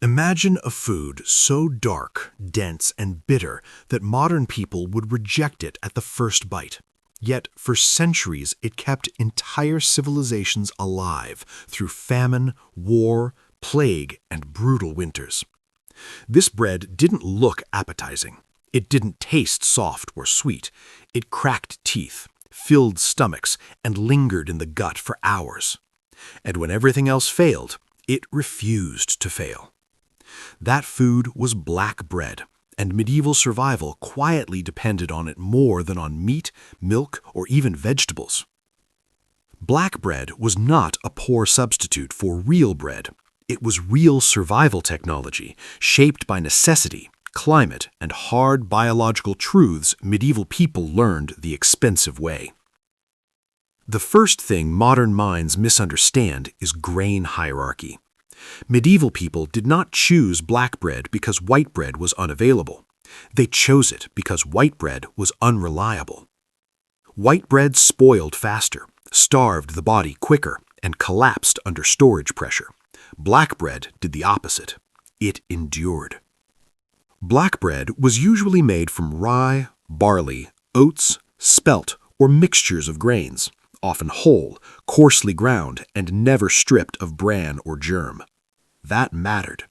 Imagine a food so dark, dense, and bitter that modern people would reject it at the first bite. Yet, for centuries, it kept entire civilizations alive through famine, war, plague, and brutal winters. This bread didn't look appetizing. It didn't taste soft or sweet. It cracked teeth, filled stomachs, and lingered in the gut for hours. And when everything else failed, it refused to fail. That food was black bread, and medieval survival quietly depended on it more than on meat, milk, or even vegetables. Black bread was not a poor substitute for real bread. It was real survival technology, shaped by necessity, climate, and hard biological truths medieval people learned the expensive way. The first thing modern minds misunderstand is grain hierarchy. Medieval people did not choose black bread because white bread was unavailable. They chose it because white bread was unreliable. White bread spoiled faster, starved the body quicker, and collapsed under storage pressure. Black bread did the opposite. It endured. Black bread was usually made from rye, barley, oats, spelt, or mixtures of grains, often whole, coarsely ground, and never stripped of bran or germ. That mattered.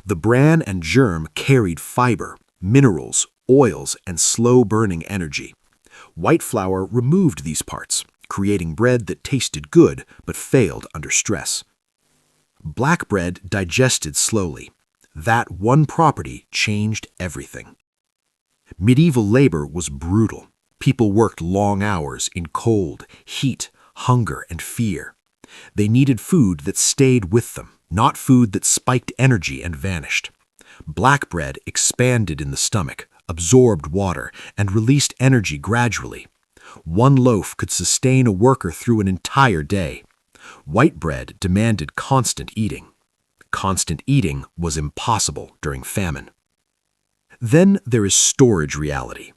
The bran and germ carried fiber, minerals, oils, and slow-burning energy. White flour removed these parts, creating bread that tasted good but failed under stress. Black bread digested slowly. That one property changed everything. Medieval labor was brutal. People worked long hours in cold, heat, hunger, and fear. They needed food that stayed with them, not food that spiked energy and vanished. Black bread expanded in the stomach, absorbed water, and released energy gradually. One loaf could sustain a worker through an entire day. White bread demanded constant eating. Constant eating was impossible during famine. Then there is storage reality.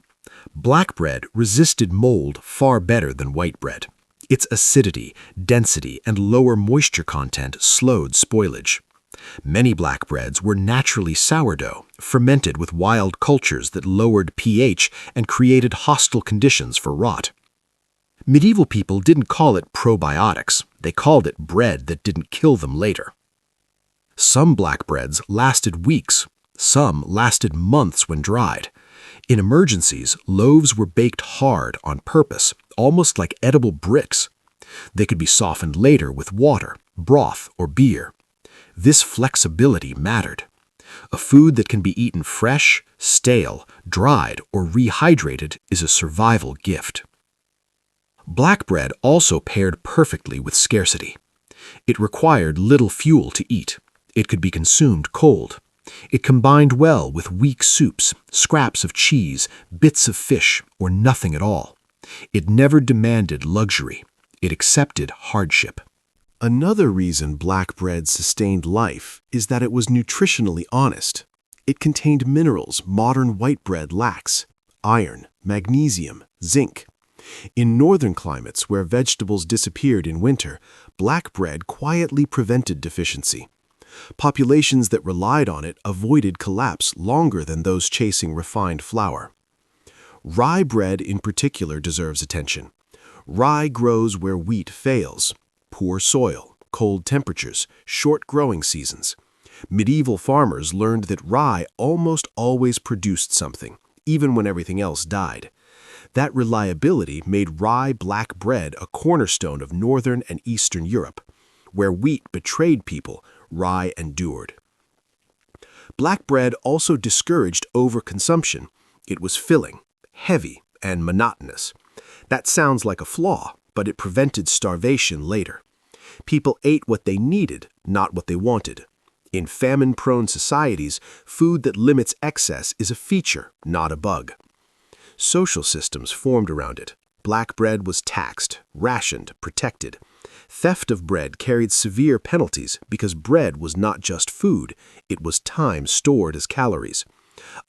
Black bread resisted mold far better than white bread. Its acidity, density, and lower moisture content slowed spoilage. Many black breads were naturally sourdough, fermented with wild cultures that lowered pH and created hostile conditions for rot. Medieval people didn't call it probiotics. They called it bread that didn't kill them later. Some black breads lasted weeks. Some lasted months when dried. In emergencies, loaves were baked hard on purpose, almost like edible bricks. They could be softened later with water, broth, or beer. This flexibility mattered. A food that can be eaten fresh, stale, dried, or rehydrated is a survival gift. Black bread also paired perfectly with scarcity. It required little fuel to eat. It could be consumed cold. It combined well with weak soups, scraps of cheese, bits of fish, or nothing at all. It never demanded luxury. It accepted hardship. Another reason black bread sustained life is that it was nutritionally honest. It contained minerals modern white bread lacks: iron, magnesium, zinc. In northern climates where vegetables disappeared in winter, black bread quietly prevented deficiency. Populations that relied on it avoided collapse longer than those chasing refined flour. Rye bread in particular deserves attention. Rye grows where wheat fails: poor soil, cold temperatures, short growing seasons. Medieval farmers learned that rye almost always produced something, even when everything else died. That reliability made rye black bread a cornerstone of northern and eastern Europe. Where wheat betrayed people, rye endured. Black bread also discouraged overconsumption. It was filling, heavy, and monotonous. That sounds like a flaw, but it prevented starvation later. People ate what they needed, not what they wanted. In famine-prone societies, food that limits excess is a feature, not a bug. Social systems formed around it. Black bread was taxed, rationed, protected. Theft of bread carried severe penalties because bread was not just food, it was time stored as calories.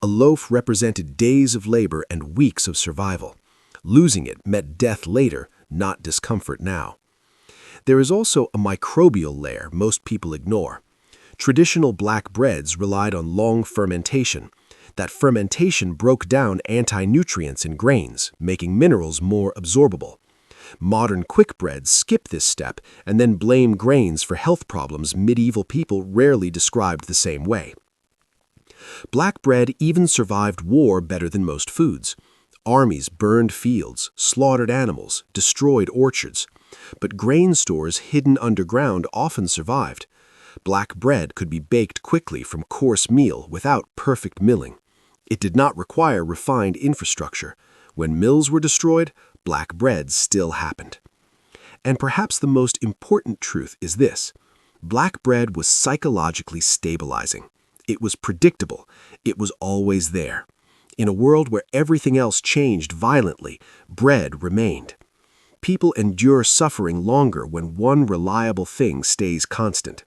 A loaf represented days of labor and weeks of survival. Losing it meant death later, not discomfort now. There is also a microbial layer most people ignore. Traditional black breads relied on long fermentation. That fermentation broke down anti-nutrients in grains, making minerals more absorbable. Modern quick breads skip this step and then blame grains for health problems medieval people rarely described the same way. Black bread even survived war better than most foods. Armies burned fields, slaughtered animals, destroyed orchards. But grain stores hidden underground often survived. Black bread could be baked quickly from coarse meal without perfect milling. It did not require refined infrastructure. When mills were destroyed, black bread still happened. And perhaps the most important truth is this: black bread was psychologically stabilizing. It was predictable. It was always there. In a world where everything else changed violently, bread remained. People endure suffering longer when one reliable thing stays constant.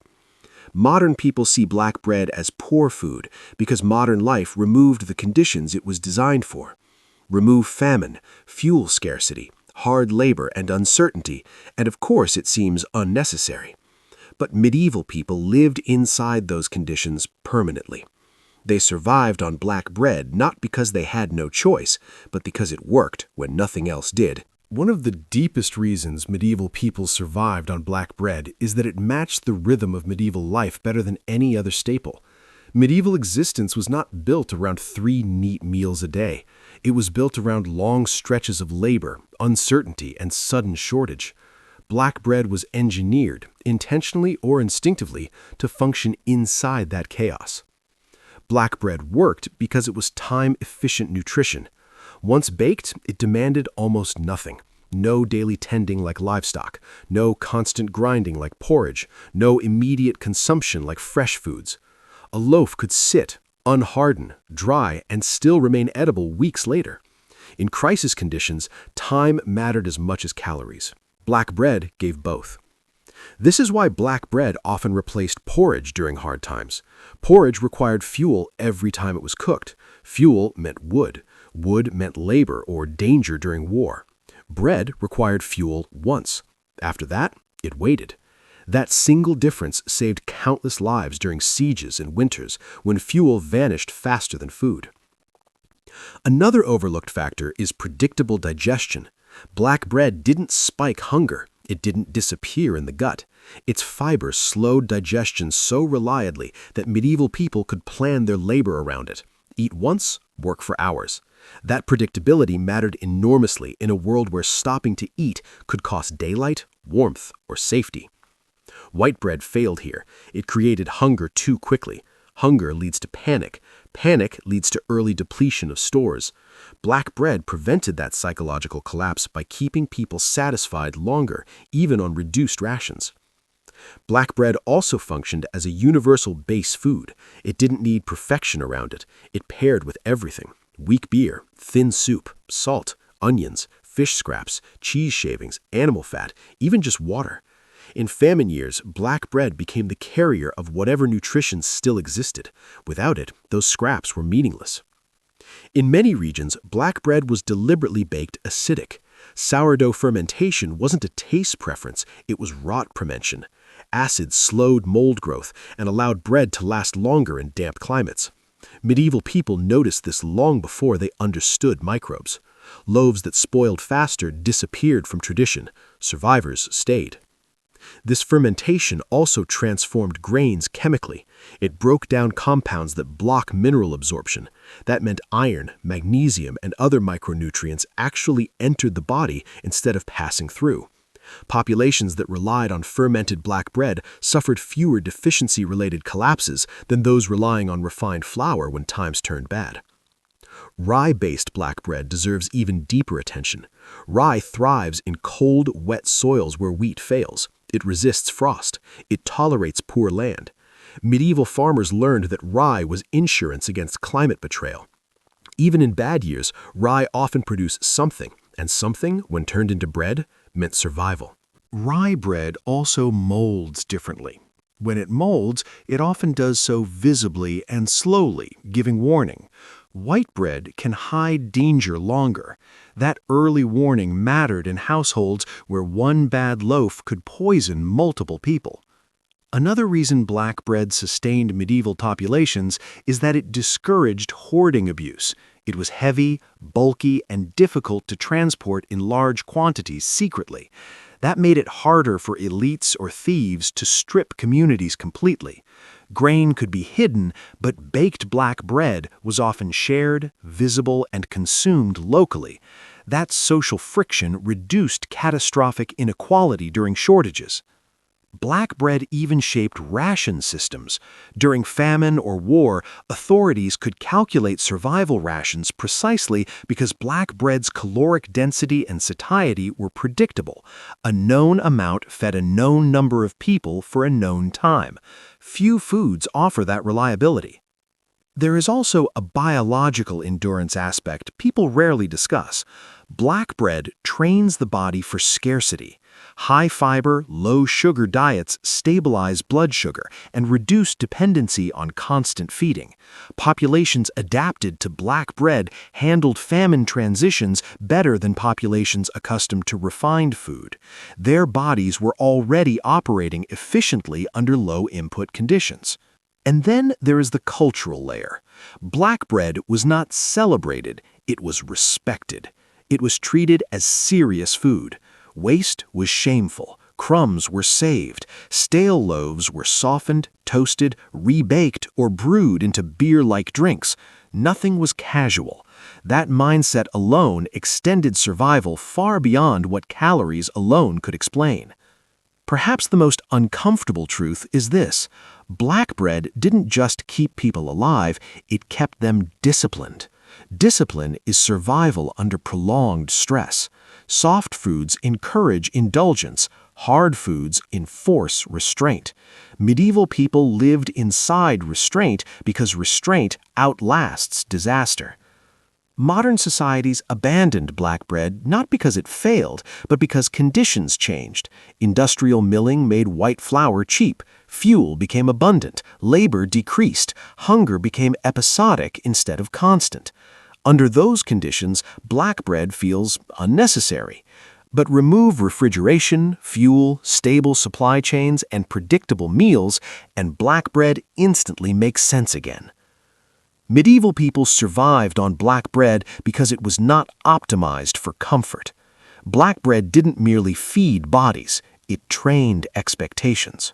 Modern people see black bread as poor food because modern life removed the conditions it was designed for. Remove famine, fuel scarcity, hard labor, and uncertainty, and of course it seems unnecessary. But medieval people lived inside those conditions permanently. They survived on black bread not because they had no choice, but because it worked when nothing else did. One of the deepest reasons medieval people survived on black bread is that it matched the rhythm of medieval life better than any other staple. Medieval existence was not built around 3 neat meals a day. It was built around long stretches of labor, uncertainty, and sudden shortage. Black bread was engineered, intentionally or instinctively, to function inside that chaos. Black bread worked because it was time-efficient nutrition. Once baked, it demanded almost nothing. No daily tending like livestock, no constant grinding like porridge, no immediate consumption like fresh foods. A loaf could sit, unharden, dry, and still remain edible weeks later. In crisis conditions, time mattered as much as calories. Black bread gave both. This is why black bread often replaced porridge during hard times. Porridge required fuel every time it was cooked. Fuel meant wood. Wood meant labor or danger during war. Bread required fuel once. After that, it waited. That single difference saved countless lives during sieges and winters when fuel vanished faster than food. Another overlooked factor is predictable digestion. Black bread didn't spike hunger. It didn't disappear in the gut. Its fiber slowed digestion so reliably that medieval people could plan their labor around it. Eat once, work for hours. That predictability mattered enormously in a world where stopping to eat could cost daylight, warmth, or safety. White bread failed here. It created hunger too quickly. Hunger leads to panic. Panic leads to early depletion of stores. Black bread prevented that psychological collapse by keeping people satisfied longer, even on reduced rations. Black bread also functioned as a universal base food. It didn't need perfection around it. It paired with everything: weak beer, thin soup, salt, onions, fish scraps, cheese shavings, animal fat, even just water. In famine years, black bread became the carrier of whatever nutrition still existed. Without it, those scraps were meaningless. In many regions, black bread was deliberately baked acidic. Sourdough fermentation wasn't a taste preference, it was rot prevention. Acid slowed mold growth and allowed bread to last longer in damp climates. Medieval people noticed this long before they understood microbes. Loaves that spoiled faster disappeared from tradition. Survivors stayed. This fermentation also transformed grains chemically. It broke down compounds that block mineral absorption. That meant iron, magnesium, and other micronutrients actually entered the body instead of passing through. Populations that relied on fermented black bread suffered fewer deficiency-related collapses than those relying on refined flour when times turned bad. Rye-based black bread deserves even deeper attention. Rye thrives in cold, wet soils where wheat fails. It resists frost. It tolerates poor land. Medieval farmers learned that rye was insurance against climate betrayal. Even in bad years, rye often produced something, and something, when turned into bread, meant survival. Rye bread also molds differently. When it molds, it often does so visibly and slowly, giving warning. White bread can hide danger longer. That early warning mattered in households where one bad loaf could poison multiple people. Another reason black bread sustained medieval populations is that it discouraged hoarding abuse. It was heavy, bulky, and difficult to transport in large quantities secretly. That made it harder for elites or thieves to strip communities completely. Grain could be hidden, but baked black bread was often shared, visible, and consumed locally. That social friction reduced catastrophic inequality during shortages. Black bread even shaped ration systems. During famine or war, authorities could calculate survival rations precisely because black bread's caloric density and satiety were predictable. A known amount fed a known number of people for a known time. Few foods offer that reliability. There is also a biological endurance aspect people rarely discuss. Black bread trains the body for scarcity. High-fiber, low-sugar diets stabilize blood sugar and reduce dependency on constant feeding. Populations adapted to black bread handled famine transitions better than populations accustomed to refined food. Their bodies were already operating efficiently under low-input conditions. And then there is the cultural layer. Black bread was not celebrated, it was respected. It was treated as serious food. Waste was shameful. Crumbs were saved. Stale loaves were softened, toasted, rebaked, or brewed into beer-like drinks. Nothing was casual. That mindset alone extended survival far beyond what calories alone could explain. Perhaps the most uncomfortable truth is this: black bread didn't just keep people alive, it kept them disciplined. Discipline is survival under prolonged stress. Soft foods encourage indulgence. Hard foods enforce restraint. Medieval people lived inside restraint because restraint outlasts disaster. Modern societies abandoned black bread not because it failed, but because conditions changed. Industrial milling made white flour cheap. Fuel became abundant. Labor decreased. Hunger became episodic instead of constant. Under those conditions, black bread feels unnecessary. But remove refrigeration, fuel, stable supply chains, and predictable meals, and black bread instantly makes sense again. Medieval people survived on black bread because it was not optimized for comfort. Black bread didn't merely feed bodies, it trained expectations.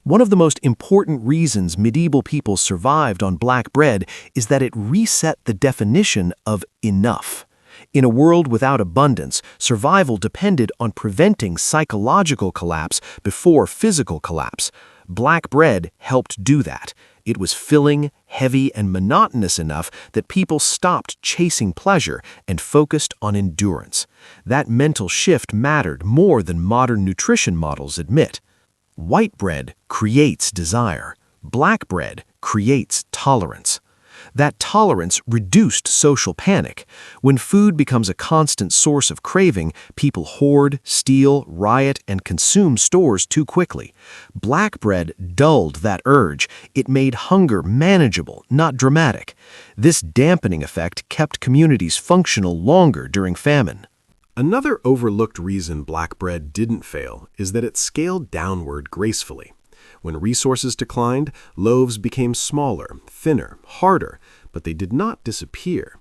One of the most important reasons medieval people survived on black bread is that it reset the definition of enough. In a world without abundance, survival depended on preventing psychological collapse before physical collapse. Black bread helped do that. It was filling, heavy, and monotonous enough that people stopped chasing pleasure and focused on endurance. That mental shift mattered more than modern nutrition models admit. White bread creates desire. Black bread creates tolerance. That tolerance reduced social panic. When food becomes a constant source of craving, people hoard, steal, riot, and consume stores too quickly. Black bread dulled that urge. It made hunger manageable, not dramatic. This dampening effect kept communities functional longer during famine. Another overlooked reason black bread didn't fail is that it scaled downward gracefully. When resources declined, loaves became smaller, thinner, harder, but they did not disappear.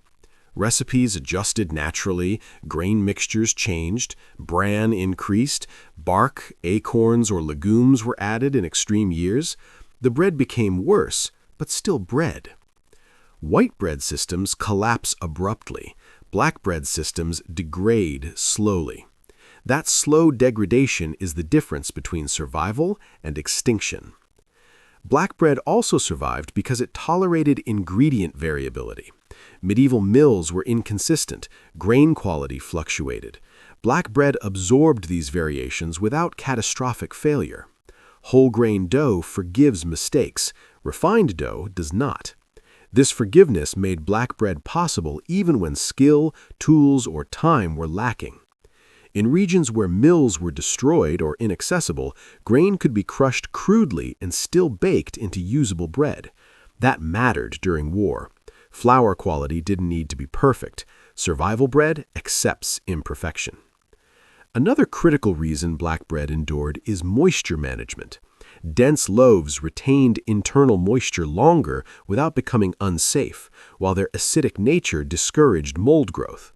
Recipes adjusted naturally, grain mixtures changed, bran increased, bark, acorns, or legumes were added in extreme years. The bread became worse, but still bread. White bread systems collapse abruptly. Black bread systems degrade slowly. That slow degradation is the difference between survival and extinction. Black bread also survived because it tolerated ingredient variability. Medieval mills were inconsistent, grain quality fluctuated. Black bread absorbed these variations without catastrophic failure. Whole grain dough forgives mistakes, refined dough does not. This forgiveness made black bread possible even when skill, tools, or time were lacking. In regions where mills were destroyed or inaccessible, grain could be crushed crudely and still baked into usable bread. That mattered during war. Flour quality didn't need to be perfect. Survival bread accepts imperfection. Another critical reason black bread endured is moisture management. Dense loaves retained internal moisture longer without becoming unsafe, while their acidic nature discouraged mold growth.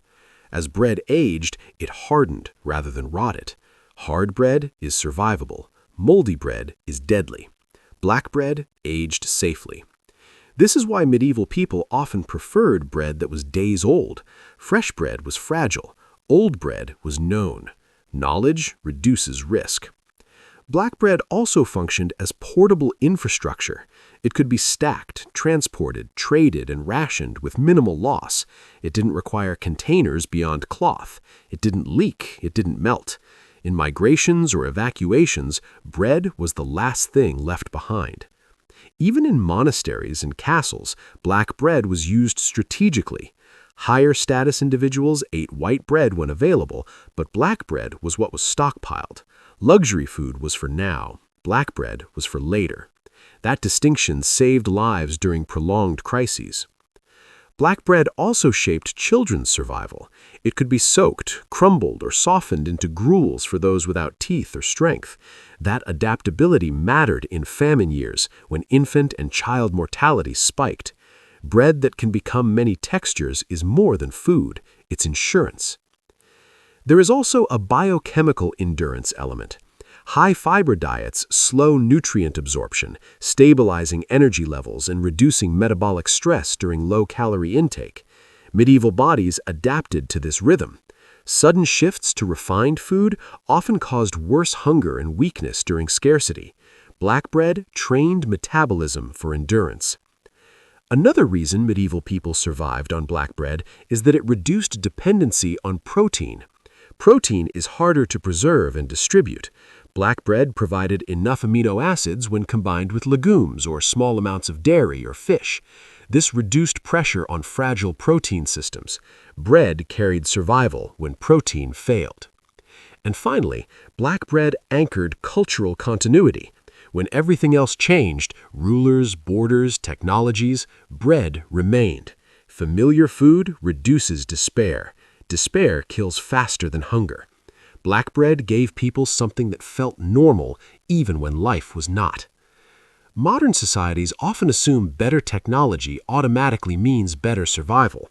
As bread aged, it hardened rather than rotted. Hard bread is survivable. Moldy bread is deadly. Black bread aged safely. This is why medieval people often preferred bread that was days old. Fresh bread was fragile. Old bread was known. Knowledge reduces risk. Black bread also functioned as portable infrastructure. It could be stacked, transported, traded, and rationed with minimal loss. It didn't require containers beyond cloth. It didn't leak. It didn't melt. In migrations or evacuations, bread was the last thing left behind. Even in monasteries and castles, black bread was used strategically. Higher status individuals ate white bread when available, but black bread was what was stockpiled. Luxury food was for now. Black bread was for later. That distinction saved lives during prolonged crises. Black bread also shaped children's survival. It could be soaked, crumbled, or softened into gruels for those without teeth or strength. That adaptability mattered in famine years when infant and child mortality spiked. Bread that can become many textures is more than food, it's insurance. There is also a biochemical endurance element. High-fiber diets slow nutrient absorption, stabilizing energy levels and reducing metabolic stress during low-calorie intake. Medieval bodies adapted to this rhythm. Sudden shifts to refined food often caused worse hunger and weakness during scarcity. Black bread trained metabolism for endurance. Another reason medieval people survived on black bread is that it reduced dependency on protein. Protein is harder to preserve and distribute. Black bread provided enough amino acids when combined with legumes or small amounts of dairy or fish. This reduced pressure on fragile protein systems. Bread carried survival when protein failed. And finally, black bread anchored cultural continuity. When everything else changed, rulers, borders, technologies, bread remained. Familiar food reduces despair. Despair kills faster than hunger. Black bread gave people something that felt normal even when life was not. Modern societies often assume better technology automatically means better survival.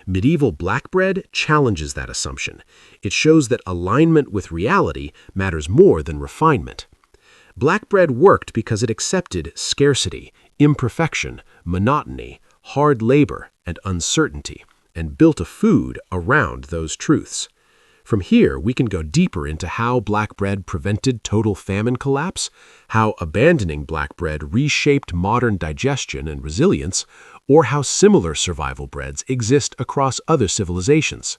Medieval black bread challenges that assumption. It shows that alignment with reality matters more than refinement. Black bread worked because it accepted scarcity, imperfection, monotony, hard labor, and uncertainty, and built a food around those truths. From here, we can go deeper into how black bread prevented total famine collapse, how abandoning black bread reshaped modern digestion and resilience, or how similar survival breads exist across other civilizations.